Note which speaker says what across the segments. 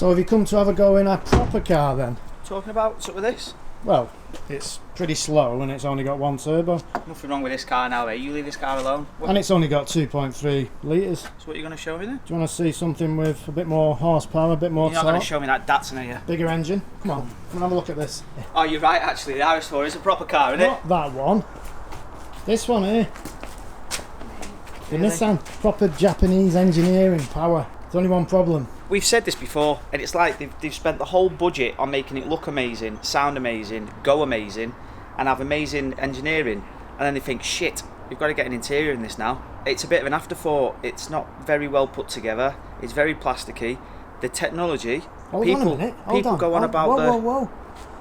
Speaker 1: So have you come to have a go in a proper car then?
Speaker 2: Talking about what's up with this?
Speaker 1: Well, it's pretty slow and it's only got one turbo.
Speaker 2: Nothing wrong with this car now, eh? You leave this car alone.
Speaker 1: And it's only got 2.3 litres.
Speaker 2: So what are you going to show me then?
Speaker 1: Do you want to see something with a bit more horsepower, a bit more
Speaker 2: You're not going to show me that Datsun, are you?
Speaker 1: Bigger engine? Come on, come and have a look at this.
Speaker 2: Oh, you're right actually, the RS4 is a proper car, isn't it?
Speaker 1: Not that one. This one here. The
Speaker 2: Really?
Speaker 1: Nissan. Proper Japanese engineering power. There's only one problem.
Speaker 2: We've said this before, and it's like they've spent the whole budget on making it look amazing, sound amazing, go amazing, and have amazing engineering. And then they think, shit, we've got to get an interior in this now. It's a bit of an afterthought. It's not very well put together. It's very plasticky. The technology,
Speaker 1: Hold on a minute. Hold on.
Speaker 2: go on about
Speaker 1: whoa.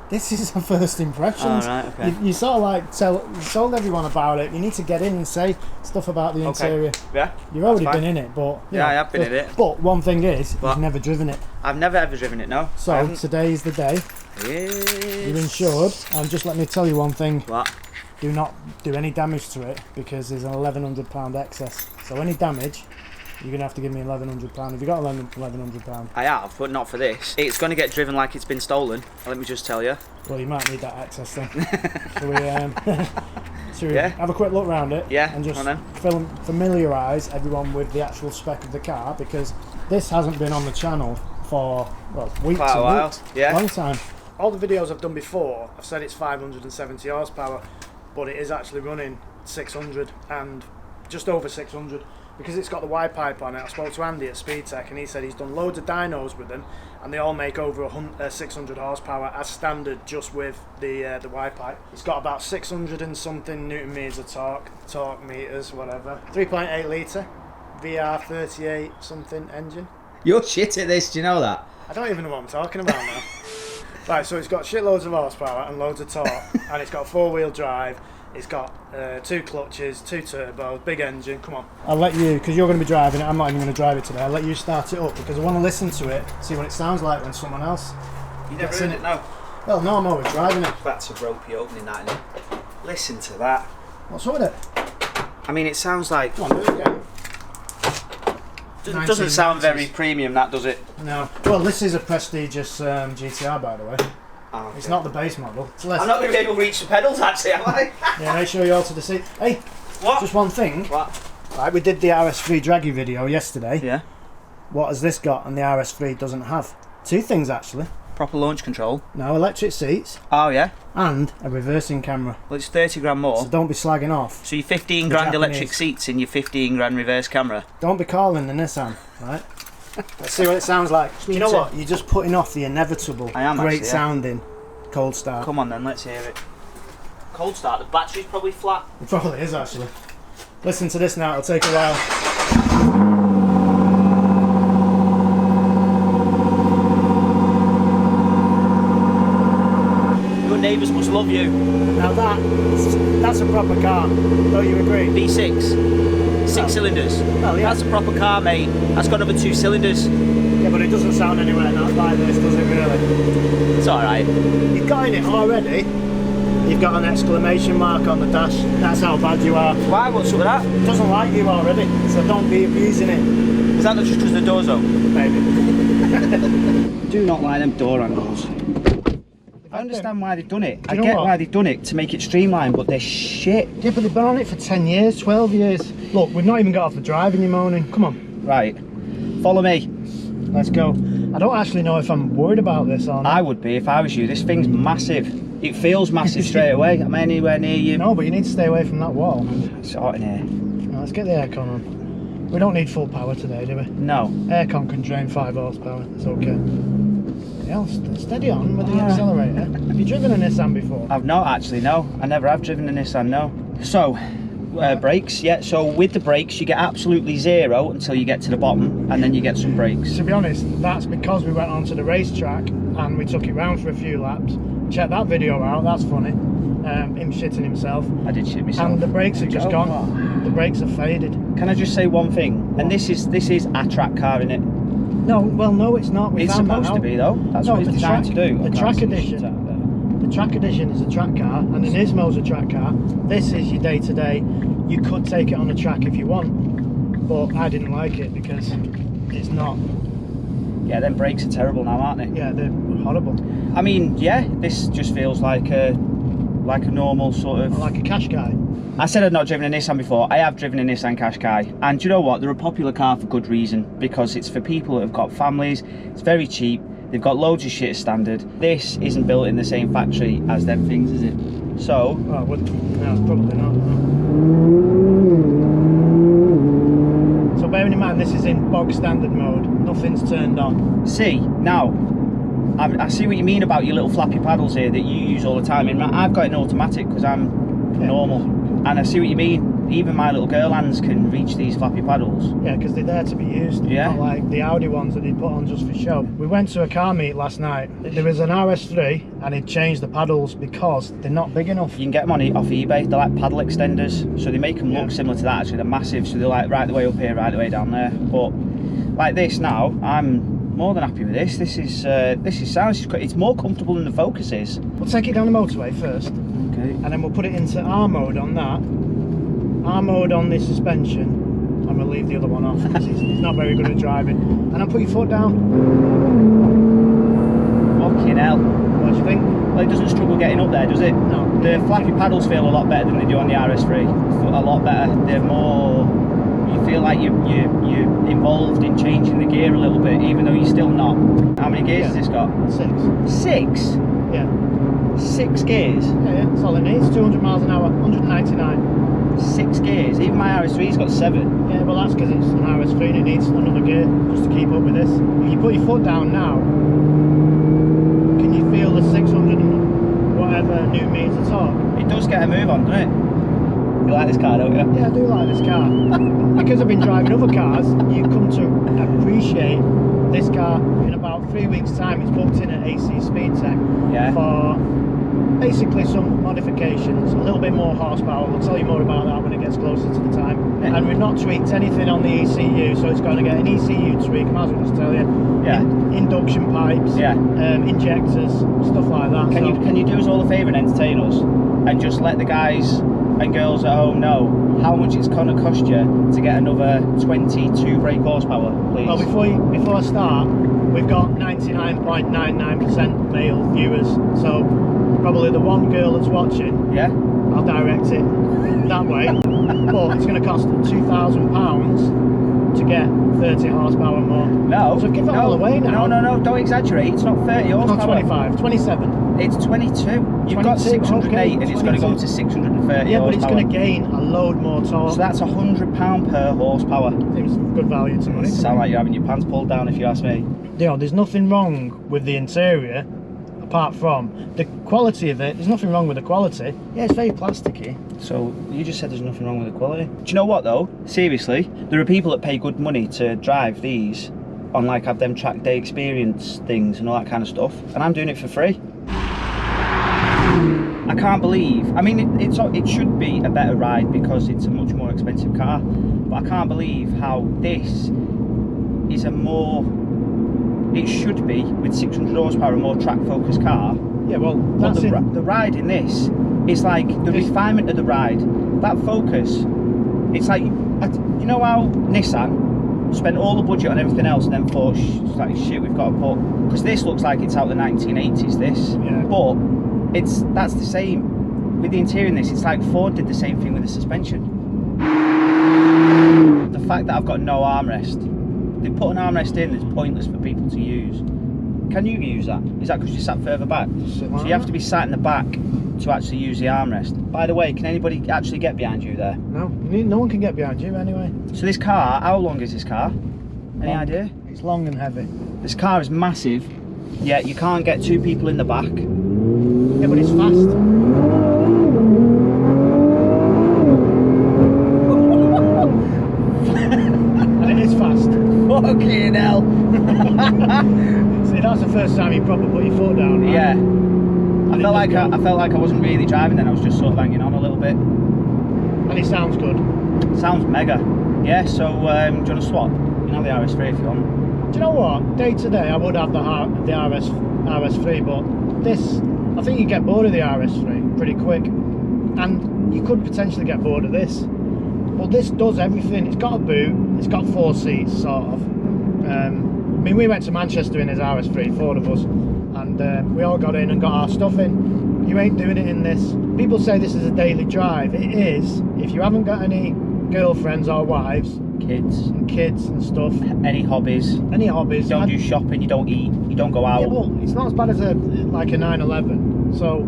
Speaker 1: This is our first impressions.
Speaker 2: Oh, right, okay.
Speaker 1: You sort of like told everyone about it. You need to get in and say stuff about the interior.
Speaker 2: Yeah.
Speaker 1: You've already been in it, but
Speaker 2: yeah, I have been in it.
Speaker 1: But one thing is,
Speaker 2: What?
Speaker 1: you've never driven it.
Speaker 2: I've never ever driven it, no.
Speaker 1: So today is the day. You're insured, and just let me tell you one thing.
Speaker 2: What?
Speaker 1: Do not do any damage to it because there's an £1,100 excess. So any damage, you're going to have to give me £1,100. Have you got £1,100?
Speaker 2: I have, but not for this. It's going to get driven like it's been stolen, let me just tell you.
Speaker 1: Well, you might need that access then. Shall we
Speaker 2: Yeah.
Speaker 1: have a quick look around it?
Speaker 2: Yeah,
Speaker 1: And just
Speaker 2: come on
Speaker 1: familiarise everyone with the actual spec of the car, because this hasn't been on the channel for, well, weeks
Speaker 2: Quite a
Speaker 1: and
Speaker 2: while,
Speaker 1: weeks.
Speaker 2: yeah.
Speaker 1: Long time. All the videos I've done before, I've said it's 570 horsepower, but it is actually running 600 and just over 600. Because it's got the Y pipe on it. I spoke to Andy at Speed Tech and he said he's done loads of dynos with them and they all make over 600 horsepower as standard just with the Y pipe. It's got about 600 and something newton meters of torque meters, whatever. 3.8 litre VR38 something engine.
Speaker 2: You're shit at this, do you know that?
Speaker 1: I don't even know what I'm talking about now. Right, so it's got shitloads of horsepower and loads of torque and it's got 4-wheel drive. It's got 2 clutches, 2 turbos, big engine. Come on. I'll let you, because you're going to be driving it. I'm not even going to drive it today. I'll let you start it up because I want to listen to it, see what it sounds like when someone else
Speaker 2: You never
Speaker 1: gets
Speaker 2: heard
Speaker 1: in
Speaker 2: it, no?
Speaker 1: Well, no, I'm always driving it.
Speaker 2: That's a ropey opening, that, isn't it? Listen to that.
Speaker 1: What's up with it?
Speaker 2: I mean, it sounds like...
Speaker 1: Come on, do it again.
Speaker 2: Doesn't sound very premium, that, does it?
Speaker 1: No. Well, this is a prestigious GTR, by the way.
Speaker 2: Oh, okay.
Speaker 1: It's not the base model. It's less.
Speaker 2: I'm not going to be able to reach the pedals, actually, am I?
Speaker 1: Yeah, make sure you alter the seat. Hey,
Speaker 2: What?
Speaker 1: just one thing.
Speaker 2: What?
Speaker 1: Right, we did the RS3 draggy video yesterday.
Speaker 2: Yeah.
Speaker 1: What has this got and the RS3 doesn't have? 2 things, actually.
Speaker 2: Proper launch control.
Speaker 1: No, electric seats
Speaker 2: Oh, yeah?
Speaker 1: and a reversing camera.
Speaker 2: Well, it's 30 grand more.
Speaker 1: So don't be slagging off.
Speaker 2: So your 15
Speaker 1: The
Speaker 2: grand
Speaker 1: Japanese.
Speaker 2: electric seats in your 15 grand reverse camera.
Speaker 1: Don't be calling the Nissan, right? Let's see what it sounds like. You know what? You're just putting off the inevitable,
Speaker 2: I am
Speaker 1: great
Speaker 2: actually, yeah.
Speaker 1: sounding cold start.
Speaker 2: Come on then, let's hear it. Cold start, the battery's probably flat.
Speaker 1: It probably is, actually. Listen to this now, it'll take a while.
Speaker 2: Your neighbours must love you.
Speaker 1: Now that's a proper car, don't you agree?
Speaker 2: V6. 6 cylinders.
Speaker 1: Well, yeah.
Speaker 2: That's a proper car, mate. That's got another 2 cylinders.
Speaker 1: Yeah, but it doesn't sound anywhere like this, does it really?
Speaker 2: It's alright.
Speaker 1: You've got in it already. You've got an exclamation mark on the dash. That's how bad you are.
Speaker 2: Why? What's up with that?
Speaker 1: It doesn't like you already, so don't be abusing it.
Speaker 2: Is that not just because the door's open?
Speaker 1: Maybe.
Speaker 2: Do not like them door handles. I understand why they've done it. I get why they've done it to make it streamlined, but they're shit.
Speaker 1: Yeah, but they've been on it for 10 years, 12 years. Look, we've not even got off the drive and you're moaning. Come on.
Speaker 2: Right. Follow me.
Speaker 1: Let's go. I don't actually know if I'm worried about this or not.
Speaker 2: I would be if I was you. This thing's massive. It feels massive straight away. Am I anywhere near you?
Speaker 1: No, but you need to stay away from that wall.
Speaker 2: It's hot in here.
Speaker 1: Now, let's get the aircon on. We don't need full power today, do we?
Speaker 2: No.
Speaker 1: Aircon can drain 5 horsepower. It's okay. Yeah, steady on with the accelerator. Have you driven a Nissan before?
Speaker 2: I've not actually, no. I never have driven a Nissan, no. So, brakes, yeah. So with the brakes, you get absolutely 0 until you get to the bottom, and then you get some brakes.
Speaker 1: To be honest, that's because we went onto the racetrack and we took it round for a few laps. Check that video out, that's funny. Him shitting himself.
Speaker 2: I did shit myself.
Speaker 1: And the brakes have just gone. The brakes are faded.
Speaker 2: Can I just say one thing? And this is a track car, isn't it?
Speaker 1: No, well, no, it's not.
Speaker 2: It's supposed to be though. That's what it's designed to do.
Speaker 1: The track edition. The track edition is a track car, and the Nismo's a track car. This is your day-to-day. You could take it on a track if you want, but I didn't like it because it's not
Speaker 2: Yeah, them brakes are terrible now, aren't they?
Speaker 1: Yeah, they're horrible.
Speaker 2: I mean, yeah, this just feels like a normal sort of...
Speaker 1: Like a Qashqai.
Speaker 2: I said I'd not driven a Nissan before. I have driven a Nissan Qashqai, and do you know what? They're a popular car for good reason, because it's for people that have got families. It's very cheap. They've got loads of shit as standard. This isn't built in the same factory as them things, is it? So...
Speaker 1: Oh, no, probably not. So bearing in mind this is in bog standard mode, nothing's turned on.
Speaker 2: See, now, I see what you mean about your little flappy paddles here that you use all the time. And I've got an automatic because I'm normal. And I see what you mean. Even my little girl hands can reach these flappy paddles.
Speaker 1: Yeah, because they're there to be used.
Speaker 2: Yeah.
Speaker 1: Not like the Audi ones that they put on just for show. We went to a car meet last night. There was an RS3 and he'd changed the paddles because they're not big enough.
Speaker 2: You can get them off eBay. They're like paddle extenders. So they make them look similar to that actually. They're massive. So they're like right the way up here, right the way down there. But like this now, I'm more than happy with this. This is sound. It's more comfortable than the Focus is.
Speaker 1: We'll take it down the motorway first.
Speaker 2: Okay.
Speaker 1: And then we'll put it into R mode on that. R mode on the suspension, and we'll leave the other one off because he's not very good at driving. And I'll put your foot down.
Speaker 2: Fucking hell.
Speaker 1: What do you think?
Speaker 2: Well, it doesn't struggle getting up there, does it?
Speaker 1: No.
Speaker 2: The flappy paddles feel a lot better than they do on the RS3. A lot better. They're more... You feel like you're involved in changing the gear a little bit, even though you're still not. How many gears has this got?
Speaker 1: 6.
Speaker 2: 6?
Speaker 1: Yeah.
Speaker 2: 6 gears?
Speaker 1: Yeah, that's all it needs. 200 miles an hour, 199.
Speaker 2: 6 gears? Even my RS3's got 7.
Speaker 1: Yeah, well that's because it's an RS3 and it needs another gear just to keep up with this. If you put your foot down now, can you feel the 600 and whatever new meters of torque?
Speaker 2: It does get a move on, doesn't it? You like this car, don't you?
Speaker 1: Yeah, I do like this car. Because I've been driving other cars, you come to appreciate this car. In about 3 weeks' time, it's booked in at AC Speed Tech for basically some modifications, a little bit more horsepower. We'll tell you more about that when it gets closer to the time.
Speaker 2: Yeah.
Speaker 1: And we've not tweaked anything on the ECU, so it's going to get an ECU tweak, I might as well just tell you.
Speaker 2: Yeah.
Speaker 1: Induction pipes, injectors, stuff like that.
Speaker 2: Can you do us all a favour and entertain us? And just let the guys and girls at home know how much it's going to cost you to get another 22 brake horsepower, please?
Speaker 1: Well, before I start, we've got 99.99% male viewers, so probably the one girl that's watching, I'll direct it that way. But it's going to cost £2,000 to get 30 horsepower more.
Speaker 2: No.
Speaker 1: So give it all away now.
Speaker 2: No, don't exaggerate. It's not 30 horsepower.
Speaker 1: Not 25, 27.
Speaker 2: It's 22. You've got 608 and it's going to go to 630
Speaker 1: Yeah, but
Speaker 2: horsepower.
Speaker 1: it's going to gain a load more torque.
Speaker 2: So that's £100 per horsepower.
Speaker 1: Seems good value to money.
Speaker 2: Sound like you're having your pants pulled down if you ask me.
Speaker 1: You know, there's nothing wrong with the interior apart from the quality of it. There's nothing wrong with the quality. Yeah, it's very plasticky.
Speaker 2: So you just said there's nothing wrong with the quality. Do you know what though? Seriously, there are people that pay good money to drive these on like have them track day experience things and all that kind of stuff, and I'm doing it for free. I can't believe, I mean it should be a better ride because it's a much more expensive car, but I can't believe how this is a more, it should be with 600 horsepower, a more track focused car.
Speaker 1: Yeah, well,
Speaker 2: but the ride in this is like the refinement of the ride. That Focus, it's like, you know how Nissan spent all the budget on everything else and then thought, like, shit, we've got to put, because this looks like it's out the 1980s, this.
Speaker 1: Yeah.
Speaker 2: But that's the same with the interior in this. It's like Ford did the same thing with the suspension. The fact that I've got no armrest, they put an armrest in that's pointless for people to use. Can you use that? Is that because you sat further back? So you have to be sat in the back to actually use the armrest. By the way, can anybody actually get behind you there?
Speaker 1: No, no one can get behind you anyway.
Speaker 2: So this car, how long is this car? Any idea?
Speaker 1: It's long and heavy.
Speaker 2: This car is massive, yet you can't get 2 people in the back.
Speaker 1: Yeah, but it's fast. And it is fast.
Speaker 2: Fucking hell.
Speaker 1: See, that's the first time you probably put your foot down, right?
Speaker 2: Yeah. I felt like I wasn't really driving then, I was just sort of hanging on a little bit.
Speaker 1: And it sounds good.
Speaker 2: Sounds mega. Yeah, so do you want to swap? You can have the RS3 if you want.
Speaker 1: Do you know what? Day to day I would have the RS3, but this, I think you get bored of the RS3 pretty quick. And you could potentially get bored of this. But this does everything. It's got a boot, it's got 4 seats sort of. mean, we went to Manchester in his RS3, 4 of us, and we all got in and got our stuff in. You ain't doing it in this. People say this is a daily drive. It is, if you haven't got any girlfriends or wives, kids and stuff,
Speaker 2: any hobbies,
Speaker 1: you
Speaker 2: don't do shopping, you don't eat, you don't go out.
Speaker 1: Yeah, well, it's not as bad as like a 911, so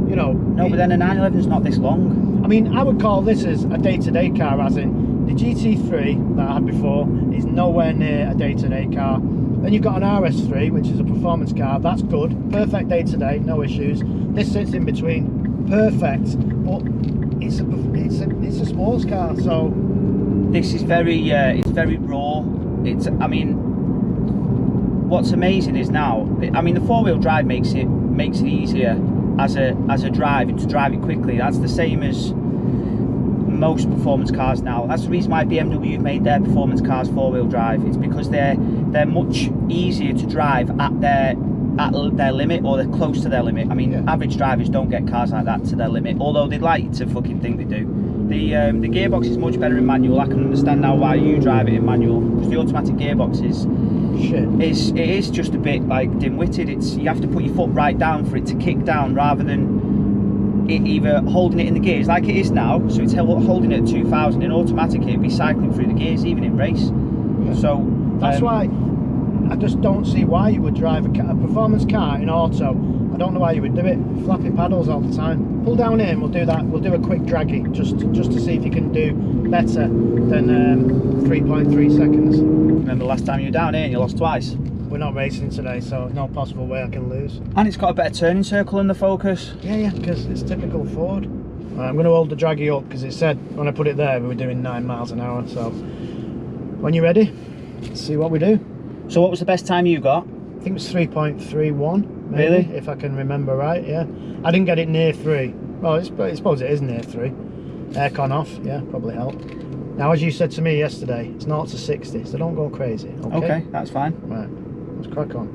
Speaker 1: you know.
Speaker 2: No, but then a 911 is not this long.
Speaker 1: I mean, I would call this as a day-to-day car, as in the GT3 that I had before is nowhere near a day-to-day car. Then you've got an RS3, which is a performance car. That's good, perfect day-to-day, no issues. This sits in between, perfect, but it's a sports car, so.
Speaker 2: This is very, it's very raw. I mean, what's amazing is now, I mean, the 4-wheel drive makes it easier as a drive, and to drive it quickly. That's the same as most performance cars now. That's the reason why BMW have made their performance cars 4-wheel drive. It's because they're much easier to drive at their limit, or they're close to their limit. I mean, average drivers don't get cars like that to their limit, although they'd like to fucking think they do. The gearbox is much better in manual. I can understand now why you drive it in manual, because the automatic gearbox it is just a bit like dim-witted. You have to put your foot right down for it to kick down, rather than it either holding it in the gears like it is now. So it's holding it at 2000. In automatic, it'd be cycling through the gears even in race. So
Speaker 1: that's why I just don't see why you would drive a performance car in auto. I don't know why you would do it. Flappy paddles all the time. Pull down here and we'll do that. We'll do a quick draggy just to see if you can do better than 3.3 seconds.
Speaker 2: Remember last time you were down here and you lost twice?
Speaker 1: We're not racing today, so no possible way I can lose.
Speaker 2: And it's got a better turning circle in the Focus.
Speaker 1: Yeah, because it's typical Ford. Right, I'm going to hold the draggy up because it said when I put it there we were doing 9 miles an hour. So when you're ready, let's see what we do.
Speaker 2: So what was the best time you got?
Speaker 1: I think it was 3.31, maybe,
Speaker 2: really?
Speaker 1: If I can remember right, yeah. I didn't get it near 3. Well, I suppose it is near 3. Aircon off, yeah, probably helped. Now, as you said to me yesterday, it's 0 to 60, so don't go crazy, okay?
Speaker 2: Okay, that's fine.
Speaker 1: Right, let's crack on.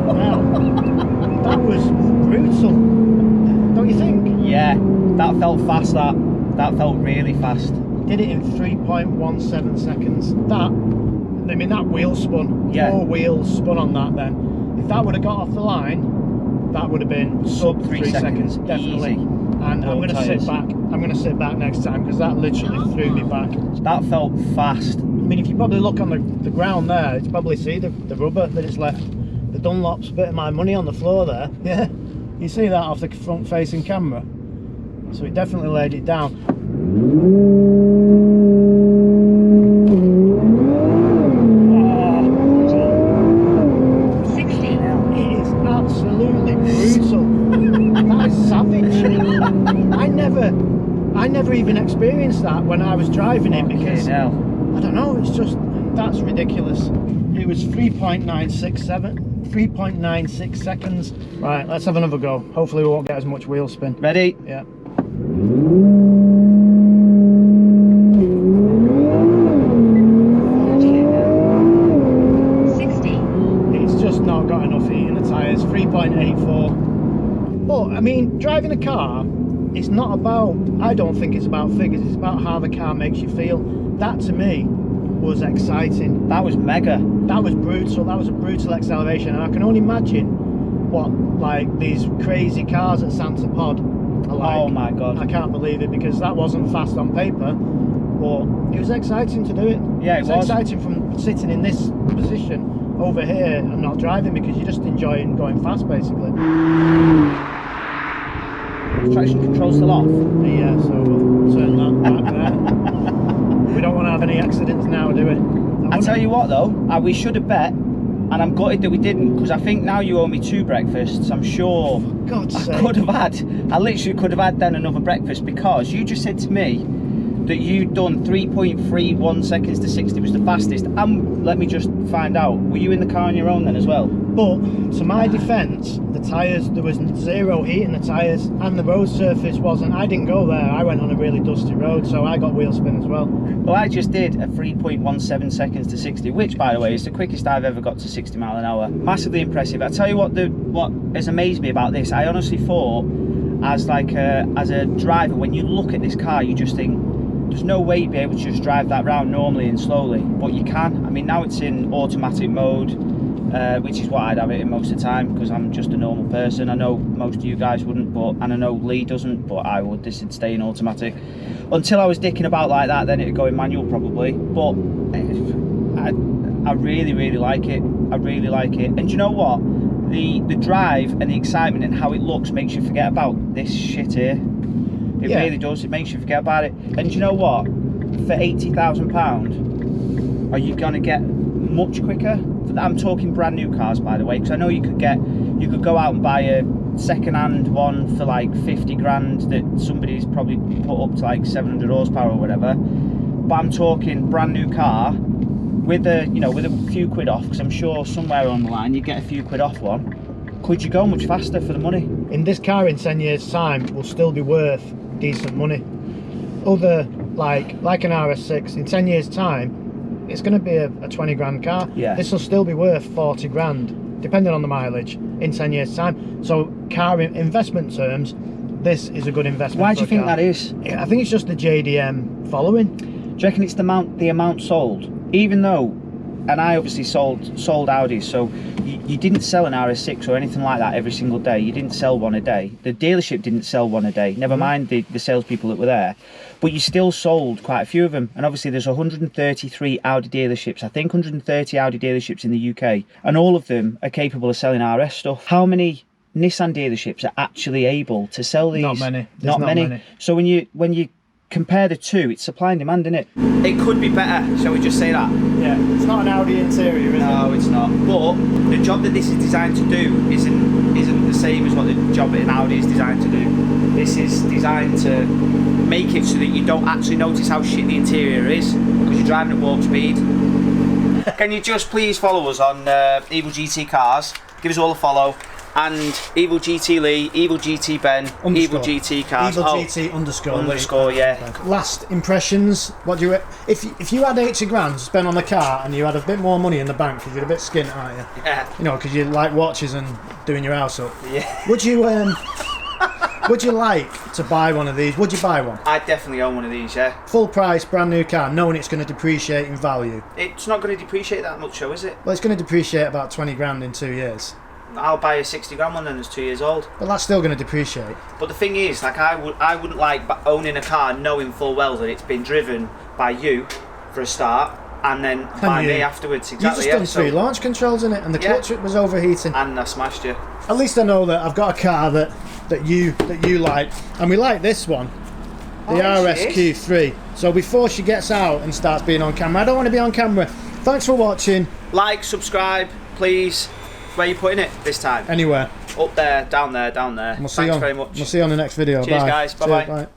Speaker 1: Wow, that was brutal. Don't you think?
Speaker 2: Yeah, that felt fast. That felt really fast.
Speaker 1: Did it in 3.17 seconds. I mean, that wheel spun.
Speaker 2: Yeah.
Speaker 1: 4 wheels spun on that then. If that would have got off the line, that would have been sub 3 seconds. Definitely.
Speaker 2: Easy.
Speaker 1: And I'm going to sit back. I'm going to sit back next time because that literally threw me back.
Speaker 2: That felt fast.
Speaker 1: I mean, if you probably look on the ground there, you probably see the rubber that it's left. The Dunlop's bit of my money on the floor there. Yeah. You see that off the front facing camera. So it definitely laid it down. It is absolutely brutal. That is savage. I never even experienced that when I was driving it because I don't know, it's just, that's ridiculous. It was 3.96 seconds. Right, let's have another go. Hopefully we won't get as much wheel spin.
Speaker 2: Ready?
Speaker 1: Yeah. It's just not got enough heat in the tyres. 3.84. But I mean, driving a car, it's not about, I don't think it's about figures, it's about how the car makes you feel. That to me was exciting.
Speaker 2: That was mega.
Speaker 1: That was brutal. That was a brutal acceleration, and I can only imagine what like these crazy cars at Santa Pod are like.
Speaker 2: Oh my god,
Speaker 1: I can't believe it, because that wasn't fast on paper, but it was exciting to do it.
Speaker 2: Yeah, it was
Speaker 1: exciting from sitting in this position over here and not driving, because you're just enjoying going fast basically.
Speaker 2: Traction control still off?
Speaker 1: Yeah, so we'll turn that back there. We don't want to have any accidents now, do we?
Speaker 2: I tell you what though, we should have bet, and I'm gutted that we didn't, because I think now you owe me 2 breakfasts. I'm sure I literally could have had then another breakfast, because you just said to me that you'd done 3.31 seconds to 60 was the fastest. And let me just find out, were you in the car on your own then as well?
Speaker 1: But to my defence, the tyres, there was 0 heat in the tyres, and the road surface wasn't. I didn't go there, I went on a really dusty road, so I got wheel spin as well.
Speaker 2: Well, I just did a 3.17 seconds to 60, which by the way is the quickest I've ever got to 60 mile an hour. Massively impressive. I tell you what is amazed me about this, I honestly thought as like as a driver, when you look at this car, you just think there's no way you'd be able to just drive that round normally and slowly, but you can. I mean, now it's in automatic mode, which is what I'd have it in most of the time, because I'm just a normal person. I know most of you guys wouldn't, and I know Lee doesn't, but I would. This would stay in automatic until I was dicking about like that, then it'd go in manual probably. But I really, really like it. I really like it. And do you know what? The drive and the excitement and how it looks makes you forget about this shit here. It really does. It makes you forget about it. And do you know what? For £80,000, are you gonna get much quicker? I'm talking brand new cars, by the way, because I know you could go out and buy a second-hand one for like 50 grand that somebody's probably put up to like 700 horsepower or whatever. But I'm talking brand new car with a, you know, with a few quid off, because I'm sure somewhere on the line you get a few quid off one. Could you go much faster for the money?
Speaker 1: In this car in 10 years time will still be worth decent money. Other like an RS6 in 10 years time, it's going to be a 20 grand car.
Speaker 2: Yeah.
Speaker 1: This will still be worth 40 grand depending on the mileage in 10 years time. So car investment terms, this is a good investment.
Speaker 2: Why do you think that is?
Speaker 1: I think it's just the JDM following.
Speaker 2: Do you reckon it's the amount sold? Even though, and I obviously sold Audis, so you didn't sell an RS6 or anything like that every single day. You didn't sell one a day. The dealership didn't sell one a day, never mind the salespeople that were there. But you still sold quite a few of them. And obviously there's 133 Audi dealerships, I think 130 Audi dealerships in the UK, and all of them are capable of selling RS stuff. How many Nissan dealerships are actually able to sell these?
Speaker 1: Not many.
Speaker 2: Not many. So when you compare the two, it's supply and demand, isn't it? It could be better, shall we just say that?
Speaker 1: Yeah, it's not an Audi interior, is it?
Speaker 2: No, it's not. But the job that this is designed to do isn't the same as what the job that an Audi is designed to do. This is designed to make it so that you don't actually notice how shit the interior is, because you're driving at warp speed. Can you just please follow us on Evil GT Cars? Give us all a follow. And Evil GT Lee, Evil GT Ben, Evil GT Cars.
Speaker 1: Evil GT
Speaker 2: underscore, yeah.
Speaker 1: Last impressions. What do you? If you had 80 grand to spend on the car and you had a bit more money in the bank, because you're a bit skint, aren't you?
Speaker 2: Yeah.
Speaker 1: You know, because you like watches and doing your house up.
Speaker 2: Yeah.
Speaker 1: Would you would you like to buy one of these? Would you buy one?
Speaker 2: I'd definitely own one of these, yeah.
Speaker 1: Full price, brand new car, knowing it's going to depreciate in value.
Speaker 2: It's not going to depreciate that much, though, is it?
Speaker 1: Well, it's going to depreciate about 20 grand in 2 years.
Speaker 2: I'll buy a 60 grand one then that's 2 years old.
Speaker 1: But that's still going to depreciate.
Speaker 2: But the thing is, like, I wouldn't like owning a car knowing full well that it's been driven by you for a start, and then by me afterwards. Exactly.
Speaker 1: You just done 3 launch controls in it, and the clutch was overheating.
Speaker 2: And I smashed you.
Speaker 1: At least I know that I've got a car that you like, and we like this one, the RSQ3. So before she gets out and starts being on camera, I don't want to be on camera. Thanks for watching.
Speaker 2: Like, subscribe, please. Where are you putting it this time?
Speaker 1: Anywhere.
Speaker 2: Up there, down there, down there.
Speaker 1: Thanks
Speaker 2: very much.
Speaker 1: We'll see you on the next video.
Speaker 2: Cheers,
Speaker 1: bye.
Speaker 2: guys. Bye-bye.
Speaker 1: Bye.